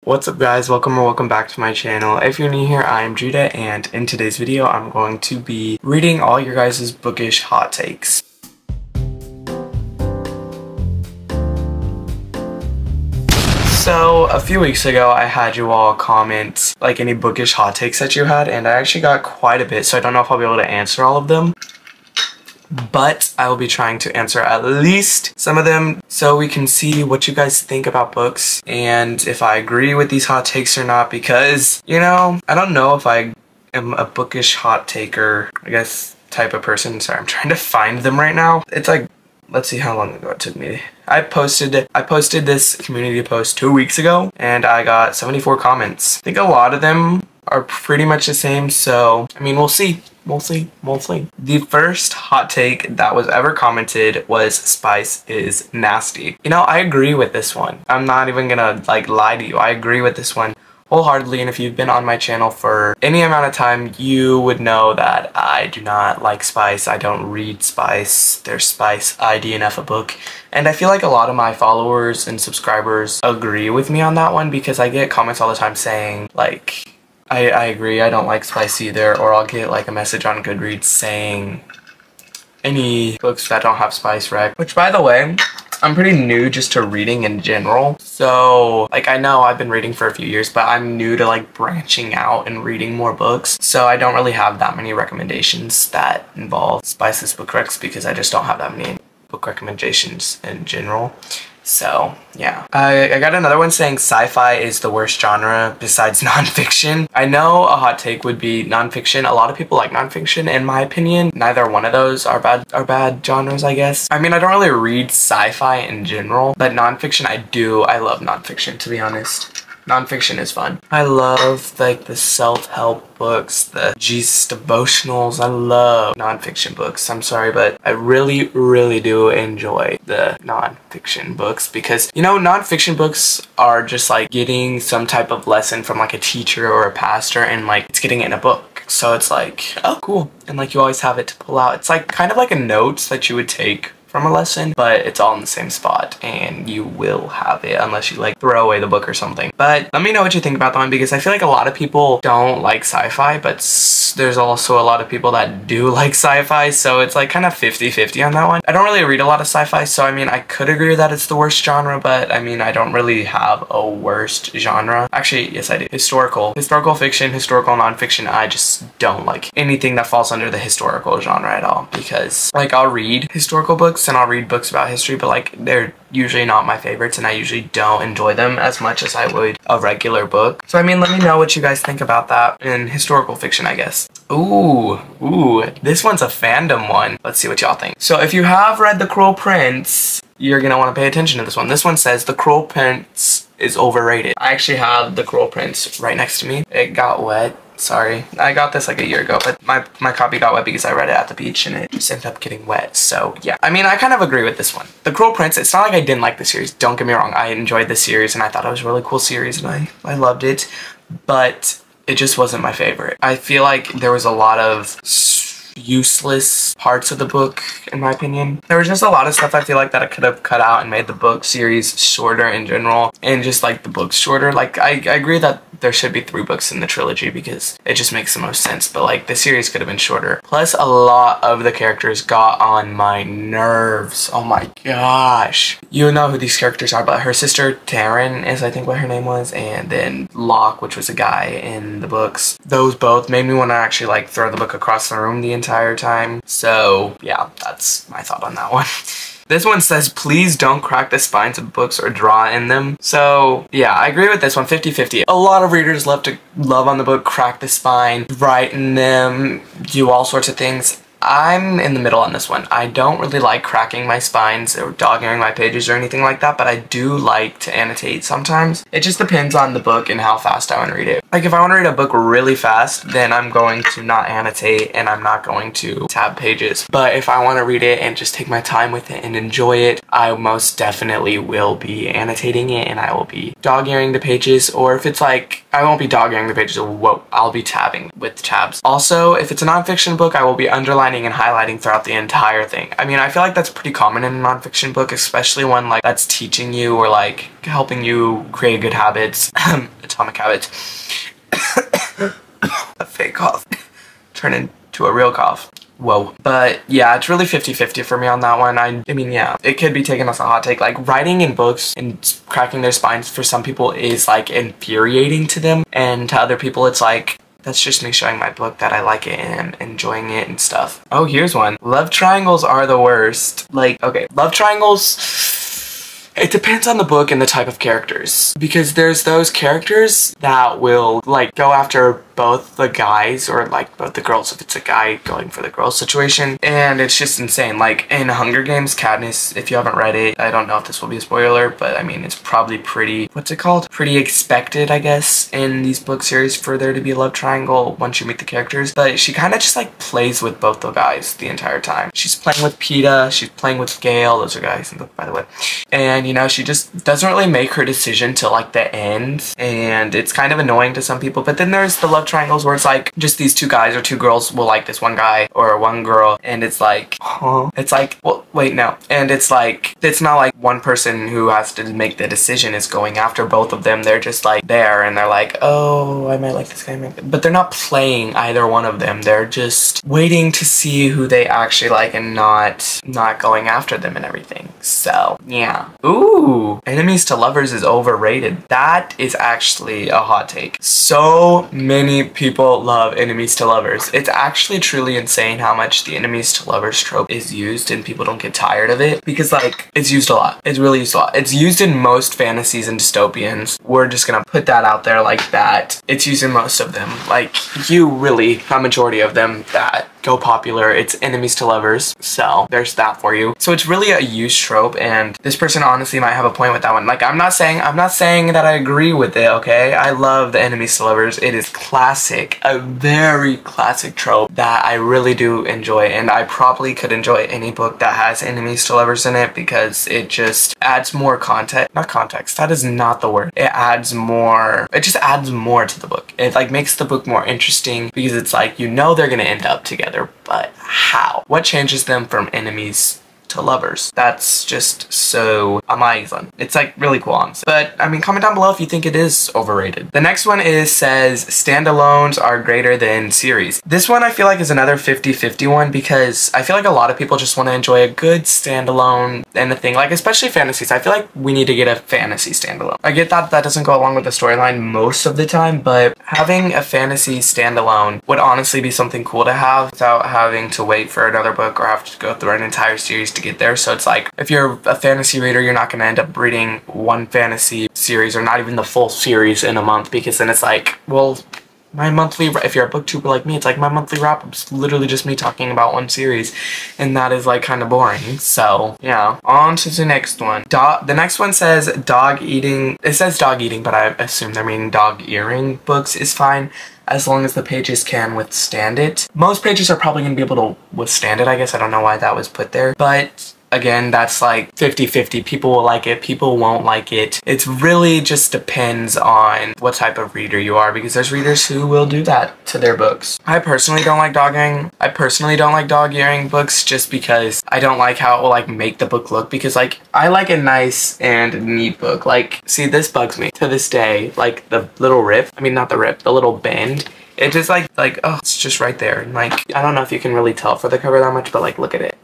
What's up guys, welcome or welcome back to my channel. If you're new here, I am Judah, and in today's video I'm going to be reading all your guys' bookish hot takes. So a few weeks ago I had you all comment like any bookish hot takes that you had, and I actually got quite a bit, so I don't know if I'll be able to answer all of them. But I will be trying to answer at least some of them so we can see what you guys think about books and if I agree with these hot takes or not, because, you know, I don't know if I am a bookish hot taker, I guess, type of person. Sorry, I'm trying to find them right now. It's like, let's see how long ago it took me. I posted this community post 2 weeks ago and I got 74 comments. I think a lot of them are pretty much the same, so I mean, we'll see. We'll see. The first hot take that was ever commented was spice is nasty. You know, I agree with this one. I'm not even gonna like lie to you. I agree with this one wholeheartedly, and if you've been on my channel for any amount of time, you would know that I do not like spice. I don't read spice. There's spice IDNF a book, and I feel like a lot of my followers and subscribers agree with me on that one, because I get comments all the time saying like, I agree, I don't like spice either, or I'll get like a message on Goodreads saying any books that don't have spice rec, which by the way, I'm pretty new just to reading in general. So like, I know I've been reading for a few years, but I'm new to like branching out and reading more books. So I don't really have that many recommendations that involve spiceless book recs, because I just don't have that many book recommendations in general. So yeah, I got another one saying sci-fi is the worst genre besides nonfiction. I know a hot take would be nonfiction. A lot of people like nonfiction. In my opinion, neither one of those are bad genres, I guess. I mean, I don't really read sci-fi in general, but nonfiction I do. I love nonfiction, to be honest. Nonfiction is fun. I love like the self-help books, the Jesus devotionals. I love nonfiction books. I'm sorry, but I really do enjoy the nonfiction books, because, you know, nonfiction books are just like getting some type of lesson from like a teacher or a pastor, and like it's getting it in a book. So it's like, oh cool. And like you always have it to pull out. It's like kind of like a notes that you would take from a lesson, but it's all in the same spot and you will have it unless you like throw away the book or something. But let me know what you think about that one, because I feel like a lot of people don't like sci-fi, but there's also a lot of people that do like sci-fi, so it's like kind of 50-50 on that one. I don't really read a lot of sci-fi, so I mean, I could agree that it's the worst genre, but I mean, I don't really have a worst genre. Actually, yes I do. Historical fiction, historical nonfiction. I just don't like anything that falls under the historical genre at all, because like I'll read historical books and I'll read books about history, but like they're usually not my favorites, and I usually don't enjoy them as much as I would a regular book. So I mean, let me know what you guys think about that in historical fiction, I guess. Ooh, this one's a fandom one. Let's see what y'all think. So if you have read The Cruel Prince, you're gonna want to pay attention to this one. This one says The Cruel Prince is overrated. I actually have The Cruel Prince right next to me. It got wet. Sorry, I got this like a year ago, but my copy got wet because I read it at the beach and it just ended up getting wet. So yeah, I mean, I kind of agree with this one. The Cruel Prince, it's not like I didn't like the series. Don't get me wrong, I enjoyed the series and I thought it was a really cool series and I loved it, but it just wasn't my favorite. I feel like there was a lot of useless parts of the book, in my opinion. There was just a lot of stuff I feel like that I could have cut out and made the book series shorter in general, and just like the books shorter. Like I agree that there should be 3 books in the trilogy because it just makes the most sense, but like the series could have been shorter. Plus a lot of the characters got on my nerves. Oh my gosh. You know who these characters are, but her sister Taryn is I think what her name was, and then Locke, which was a guy in the books. Those both made me want to actually like throw the book across the room the entire time. So yeah, that's my thought on that one. This one says, please don't crack the spines of books or draw in them. So yeah, I agree with this one, 50-50. A lot of readers love on the book, crack the spine, write in them, do all sorts of things. I'm in the middle on this one. I don't really like cracking my spines or dog-earing my pages or anything like that, but I do like to annotate sometimes. It just depends on the book and how fast I want to read it. Like if I want to read a book really fast, then I'm going to not annotate and I'm not going to tab pages. But if I want to read it and just take my time with it and enjoy it, I most definitely will be annotating it and I will be dog-earing the pages. Or if it's like, I won't be dog-earing the pages, I'll be tabbing with tabs. Also, if it's a nonfiction book, I will be underlining underlining and highlighting throughout the entire thing. I mean, I feel like that's pretty common in a nonfiction book, especially one like that's teaching you or like helping you create good habits, atomic habits. A fake cough turn into a real cough. Whoa. But yeah, it's really 50-50 for me on that one. I mean, yeah, it could be taken as a hot take. Like, writing in books and cracking their spines for some people is like infuriating to them, and to other people it's like, that's just me showing my book that I like it and enjoying it and stuff. Oh, here's one. Love triangles are the worst. Like, okay, love triangles, it depends on the book and the type of characters, because there's those characters that will like go after both the guys or like both the girls if it's a guy going for the girl situation, and it's just insane. Like in Hunger Games, Katniss, if you haven't read it, I don't know if this will be a spoiler, but I mean, it's probably pretty, what's it called? Pretty expected, I guess, in these book series for there to be a love triangle once you meet the characters. But she kind of just like plays with both the guys the entire time. She's playing with Peeta, she's playing with Gale, those are guys in the book, by the way. And you know, she just doesn't really make her decision till like the end, and it's kind of annoying to some people. But then there's the love triangles where it's like just these two guys or two girls will like this one guy or one girl, and it's like, huh? It's like, well, wait, no. And it's like, it's not like one person who has to make the decision is going after both of them. They're just like there and they're like, oh, I might like this guy, but they're not playing either one of them. They're just waiting to see who they actually like and not going after them and everything. So yeah. Ooh, enemies to lovers is overrated. That is actually a hot take. So many people love enemies to lovers. It's actually truly insane how much the enemies to lovers trope is used, and people don't get tired of it because like it's used a lot. It's really used a lot. It's used in most fantasies and dystopians. We're just gonna put that out there like that. It's used in most of them. Like, you really, a majority of them that go popular, it's enemies to lovers. So there's that for you. So it's really a used trope, and this person honestly might have a point with that one. Like, I'm not saying that I agree with it, okay? I love the enemies to lovers. It is classic, a very classic trope that I really do enjoy, and I probably could enjoy any book that has enemies to lovers in it because it just adds more context. Not context, that is not the word. It adds more, it just adds more to the book. It like makes the book more interesting because it's like, you know, they're gonna end up together, but how? What changes them from enemies to lovers? That's just so amazing. It's like really cool, honestly. But I mean, comment down below if you think it is overrated. The next one says standalones are greater than series. This one I feel like is another 50-50 one because I feel like a lot of people just want to enjoy a good standalone and a thing, like especially fantasies. I feel like we need to get a fantasy standalone. I get that that doesn't go along with the storyline most of the time, but having a fantasy standalone would honestly be something cool to have without having to wait for another book or have to go through an entire series to get there. So it's like, if you're a fantasy reader, you're not going to end up reading one fantasy series or not even the full series in a month, because then it's like, well, my monthly, if you're a booktuber like me, it's like my monthly wrap-up's literally just me talking about one series, and that is like kind of boring. So yeah, on to the next one. The next one says dog eating. It says dog eating, but I assume they're meaning dog earring books is fine as long as the pages can withstand it. Most pages are probably going to be able to withstand it, I guess. I don't know why that was put there, but again, that's like 50-50. People will like it, people won't like it. It really just depends on what type of reader you are, because there's readers who will do that to their books. I personally don't like dog earring. I personally don't like dog earring books just because I don't like how it will like make the book look, because like I like a nice and neat book. Like, see, this bugs me to this day. Like the little rip, I mean not the rip, the little bend. It just like oh, it's just right there. And like, I don't know if you can really tell for the cover that much, but like look at it.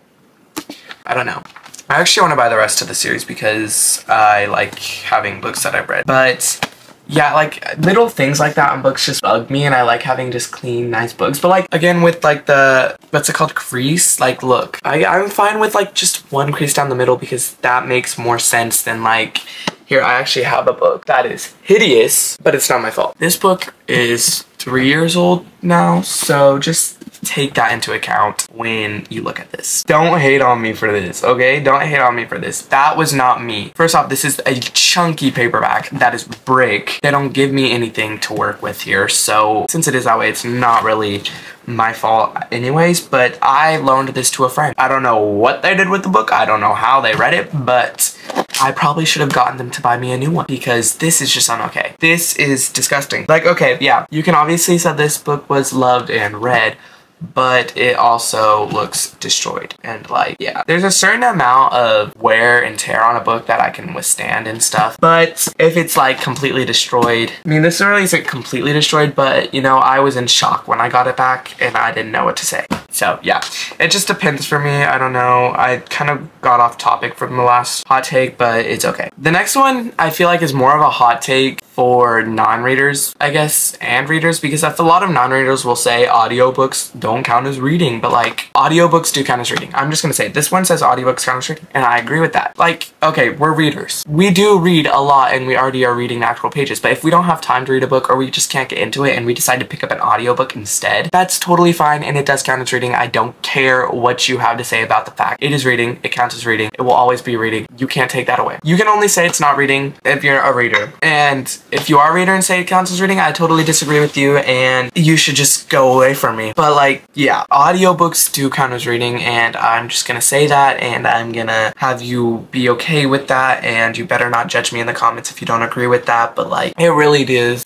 I don't know. I actually want to buy the rest of the series because I like having books that I've read. But yeah, like little things like that on books just bug me, and I like having just clean, nice books. But like, again, with like the, what's it called, crease? Like, look, I'm fine with like just one crease down the middle because that makes more sense than like, here, I actually have a book that is hideous, but it's not my fault. This book is 3 years old now, so just take that into account when you look at this. Don't hate on me for this, okay? Don't hate on me for this. That was not me. First off, this is a chunky paperback that is brick. They don't give me anything to work with here, so since it is that way, it's not really my fault anyways, but I loaned this to a friend. I don't know what they did with the book. I don't know how they read it, but I probably should have gotten them to buy me a new one because this is just okay. This is disgusting. Like, okay, yeah, you can obviously say this book was loved and read, but it also looks destroyed. And like, yeah, there's a certain amount of wear and tear on a book that I can withstand and stuff. But if it's like completely destroyed, I mean, this really isn't completely destroyed, but you know, I was in shock when I got it back and I didn't know what to say. So yeah, it just depends for me. I don't know. I kind of got off topic from the last hot take, but it's okay. The next one I feel like is more of a hot take for non-readers, I guess, and readers, because a lot of non-readers will say audiobooks don't count as reading, but like audiobooks do count as reading. I'm just gonna say this one says audiobooks count as reading, and I agree with that. Like, okay, we're readers. We do read a lot and we already are reading the actual pages, but if we don't have time to read a book or we just can't get into it and we decide to pick up an audiobook instead, that's totally fine and it does count as reading. I don't care what you have to say about the fact. It is reading. It counts as reading. It will always be reading. You can't take that away. You can only say it's not reading if you're a reader. And if you are a reader and say it counts as reading, I totally disagree with you and you should just go away from me. But like, yeah, audiobooks do count as reading and I'm just gonna say that and I'm gonna have you be okay with that, and you better not judge me in the comments if you don't agree with that, but like, it really does.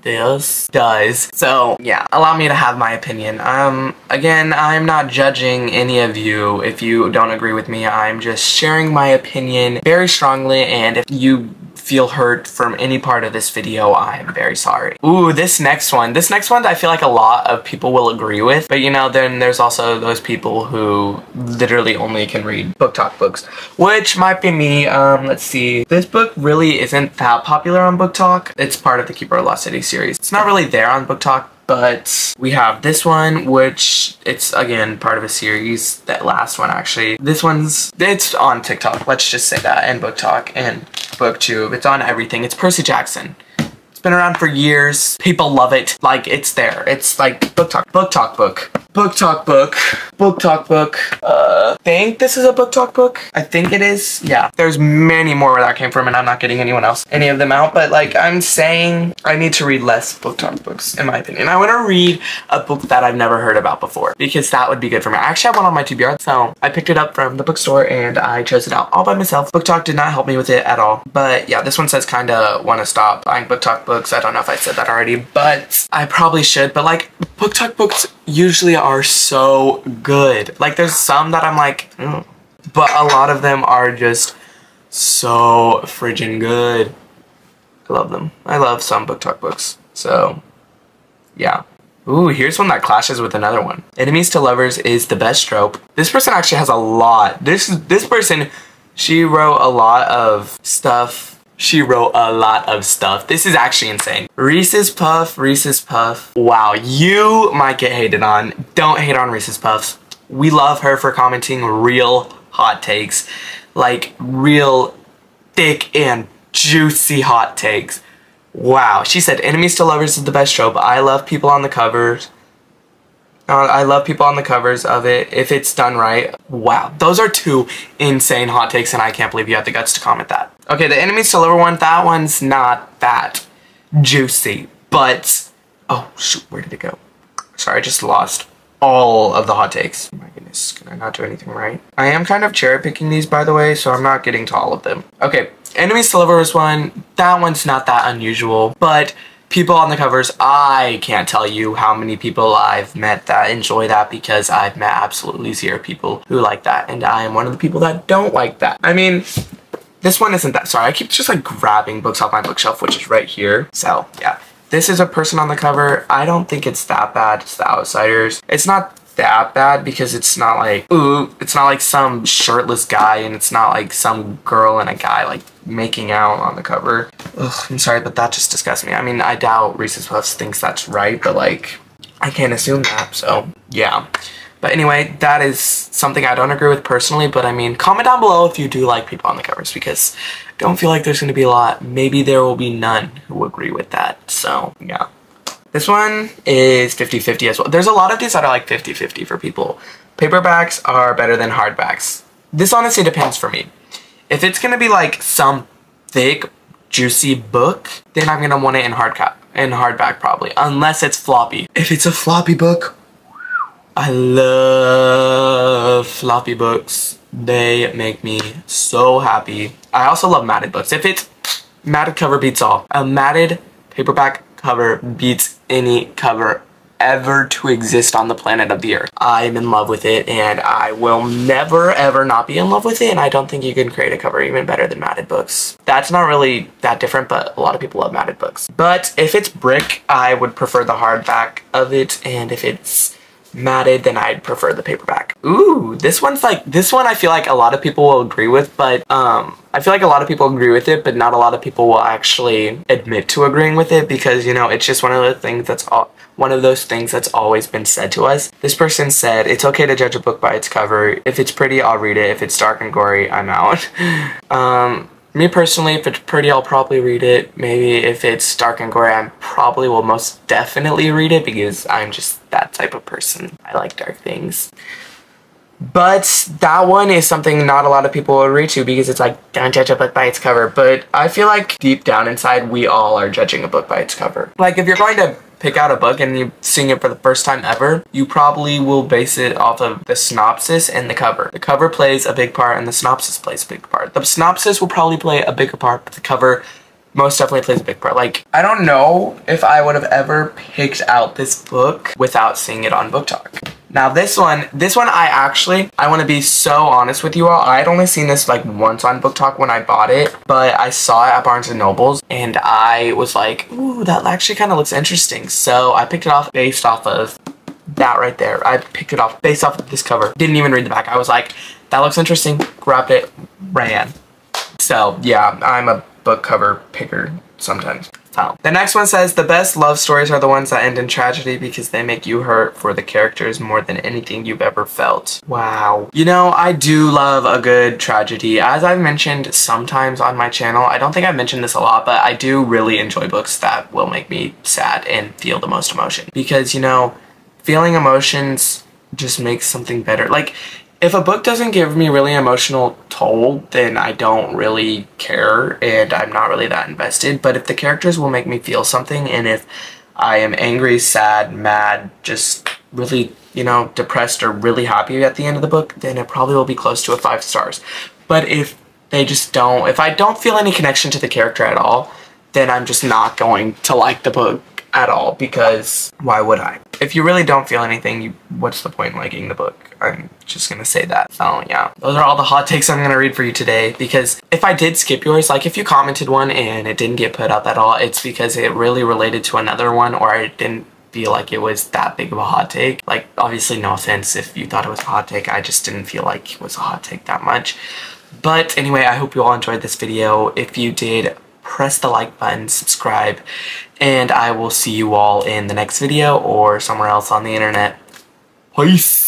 So yeah, allow me to have my opinion. Again, I'm not judging any of you if you don't agree with me. I'm just sharing my opinion very strongly, and if you feel hurt from any part of this video, I'm very sorry. Ooh, this next one I feel like a lot of people will agree with, but you know, then there's also those people who literally only can read book talk books, which might be me. Let's see, this book really isn't that popular on Book Talk. It's part of the Keeper of Lost City series. It's not really there on Book Talk, but we have this one, which it's again part of a series. That last one, actually, it's on TikTok, let's just say that, and Book Talk and BookTube. It's on everything. It's Percy Jackson. It's been around for years. People love it. Like, it's there. It's like Book Talk book. Think this is a Book Talk book. I think it is. Yeah, there's many more where that came from, and I'm not getting any of them out, but like, I'm saying I need to read less Book Talk books, in my opinion. I want to read a book that I've never heard about before, because that would be good for me. I actually have one on my TBR, so I picked it up from the bookstore and I chose it out all by myself. Book Talk did not help me with it at all, but yeah, this one says kinda want to stop buying Book Talk books. I don't know if I said that already, but I probably should. But like, Book Talk books usually are so good. Like, there's some that I'm like, but a lot of them are just so friggin' good. I love them. I love some Book Talk books. So yeah. Ooh, here's one that clashes with another one. Enemies to Lovers is the best trope. This person actually has a lot. This person, she wrote a lot of stuff. This is actually insane. Reese's Puff. Wow, you might get hated on. Don't hate on Reese's Puffs. We love her for commenting real hot takes. Like, real thick and juicy hot takes. Wow, she said enemies to lovers is the best trope. I love people on the covers. I love people on the covers of it if it's done right. Wow, those are two insane hot takes, and I can't believe you had the guts to comment that. Okay, the enemies to lover one, that one's not that juicy, but oh shoot, where did it go? Sorry, I just lost all of the hot takes. Oh my goodness, can I not do anything right? I am kind of cherry picking these, by the way, so I'm not getting to all of them. Okay, enemies to lovers one, that one's not that unusual, but people on the covers, I can't tell you how many people I've met that enjoy that, because I've met absolutely zero people who like that, and I am one of the people that don't like that. I mean, this one isn't that. Sorry, I keep just like grabbing books off my bookshelf, which is right here. So yeah, this is a person on the cover. I don't think it's that bad. It's The Outsiders. It's not that bad because it's not like, ooh, it's not like some shirtless guy, and it's not like some girl and a guy like making out on the cover. Ugh, I'm sorry, but that just disgusts me. I mean, I doubt Reese's Puffs thinks that's right, but like, I can't assume that, so yeah. But anyway, that is something I don't agree with personally, but I mean, comment down below if you do like people on the covers, because I don't feel like there's going to be a lot. Maybe there will be none who agree with that, so yeah. This one is 50-50 as well. There's a lot of these that are like 50-50 for people. Paperbacks are better than hardbacks. This honestly depends for me. If it's gonna be like some thick, juicy book, then I'm gonna want it in hardback probably, unless it's floppy. If it's a floppy book, I love floppy books. They make me so happy. I also love matted books. If it's matted cover beats all. A matted paperback cover beats any cover ever to exist on the planet of the earth. I'm in love with it, and I will never ever not be in love with it, and I don't think you can create a cover even better than matted books. That's not really that different, but a lot of people love matted books. But if it's brick, I would prefer the hardback of it, and if it's matted, then I'd prefer the paperback. Ooh, this one I feel like a lot of people will agree with, but I feel like a lot of people agree with it, but not a lot of people will actually admit to agreeing with it, because, you know, it's just one of those things that's always been said to us. This person said, it's okay to judge a book by its cover. If it's pretty, I'll read it. If it's dark and gory, I'm out. Me personally, if it's pretty, I'll probably read it. Maybe if it's dark and gory, I probably will most definitely read it, because I'm just that type of person. I like dark things. But that one is something not a lot of people will read to, because it's like, don't judge a book by its cover. But I feel like deep down inside, we all are judging a book by its cover. Like, if you're going to pick out a book and you're seeing it for the first time ever, you probably will base it off of the synopsis and the cover. The cover plays a big part and the synopsis plays a big part. The synopsis will probably play a bigger part, but the cover most definitely plays a big part. Like, I don't know if I would have ever picked out this book without seeing it on Book Talk. Now this one, I want to be so honest with you all. I had only seen this like once on Book Talk when I bought it, but I saw it at Barnes & Noble's, and I was like, ooh, that actually kind of looks interesting. So I picked it off based off of that right there. I picked it off based off of this cover. Didn't even read the back. I was like, that looks interesting. Grabbed it, ran. So yeah, I'm a book cover picker sometimes. The next one says, the best love stories are the ones that end in tragedy because they make you hurt for the characters more than anything you've ever felt. Wow. You know, I do love a good tragedy. As I've mentioned sometimes on my channel, I don't think I've mentioned this a lot, but I do really enjoy books that will make me sad and feel the most emotion. Because, you know, feeling emotions just makes something better. Like, if a book doesn't give me really emotional toll, then I don't really care and I'm not really that invested. But if the characters will make me feel something, and if I am angry, sad, mad, just really, you know, depressed or really happy at the end of the book, then it probably will be close to a 5 stars. But if they just don't, if I don't feel any connection to the character at all, then I'm just not going to like the book at all, because why would I? If you really don't feel anything, what's the point in liking the book? I'm just gonna say that. So yeah, those are all the hot takes I'm gonna read for you today, because if I did skip yours, like if you commented one and it didn't get put out at all, it's because it really related to another one, or I didn't feel like it was that big of a hot take. Like, obviously no offense if you thought it was a hot take, I just didn't feel like it was a hot take that much. But anyway, I hope you all enjoyed this video. If you did, press the like button, subscribe, and I will see you all in the next video or somewhere else on the internet. Peace!